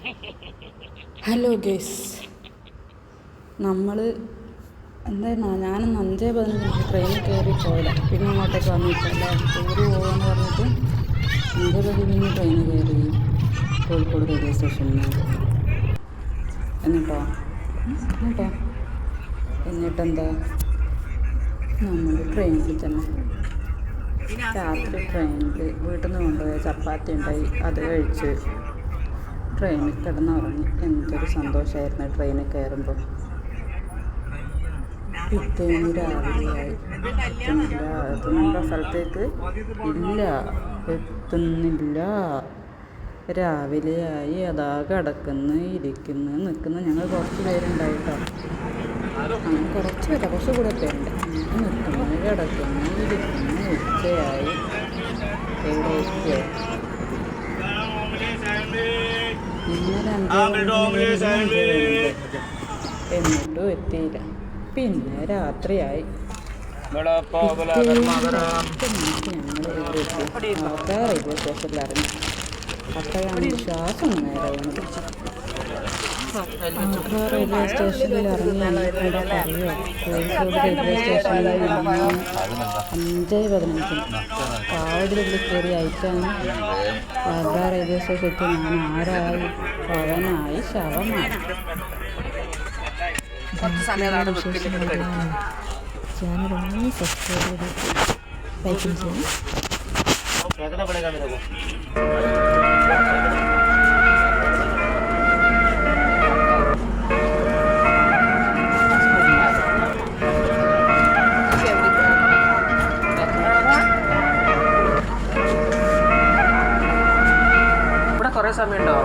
Hello guys, നമ്മൾ എന്തായിരുന്നു ഞാനൊന്ന് 5:15 ട്രെയിനിൽ കയറി പോയതാ. പിന്നെ അങ്ങോട്ടേക്ക് വന്നിട്ടല്ല, ടൂറ് പോകാമെന്ന് പറഞ്ഞിട്ട് 5:15 ട്രെയിനിൽ കയറി കോഴിക്കോട് റെയിൽവേ സ്റ്റേഷനിൽ നിന്ന്. എന്നിട്ടെന്താ നമ്മൾ ട്രെയിനിൽ തന്നെ രാത്രി ട്രെയിനിൽ വീട്ടിൽ നിന്ന് കൊണ്ടുപോയ ചപ്പാത്തി ഉണ്ടായി, അത് കഴിച്ച് ട്രെയിനിൽ കിടന്നുറങ്ങി. എന്തൊരു സന്തോഷമായിരുന്നു ട്രെയിനിൽ കയറുമ്പോൾ. പിറ്റേന്ന് രാവിലെയായി, എത്തുന്നുണ്ടോ സ്ഥലത്തേക്ക്? ഇല്ല, എത്തുന്നില്ല. രാവിലെയായി, അതാ കിടക്കുന്നു, ഇരിക്കുന്നു, നിൽക്കുന്നു. ഞങ്ങൾ കുറച്ച് പേരുണ്ടായിട്ടോ, അങ്ങനെ കുറച്ച് പേരാ, കുറച്ച് കൂടെ പേരുണ്ട്. നിൽക്കുന്നു, കിടക്കുന്നു, ഇരിക്കുന്നു. ഉച്ചയായി, എവിടെ എത്തിയോ? ഇന്നലെ 5:15 എന്നിട്ടും എത്തിയില്ല. പിന്നെ രാത്രിയായി. ഞങ്ങൾ ആകാ റെയിൽവേ സ്റ്റേഷനിൽ ഇറങ്ങി. അപ്പോഴാണ് ശ്വാസം നേരെ വീണത്. ആകാ റെയിൽവേ സ്റ്റേഷനിൽ ഇറങ്ങി എനിക്കിവിടെ പറയുമോ, കോഴിക്കോട് റെയിൽവേ സ്റ്റേഷനിൽ നിന്ന് 5:15 കാടിനുള്ളിൽ കയറി അയക്കാൻ ആകാ റെയിൽവേ സ്റ്റേഷൻ എത്തി. ഞാൻ ആരായി? പവനായി, ശവമായി. ചാനലൊന്ന് സബ്സ്ക്രൈബ് ചെയ്ത് ലൈക്കും ചെയ്യണം. ഇവിടെ കുറേ സമയമുണ്ടോ?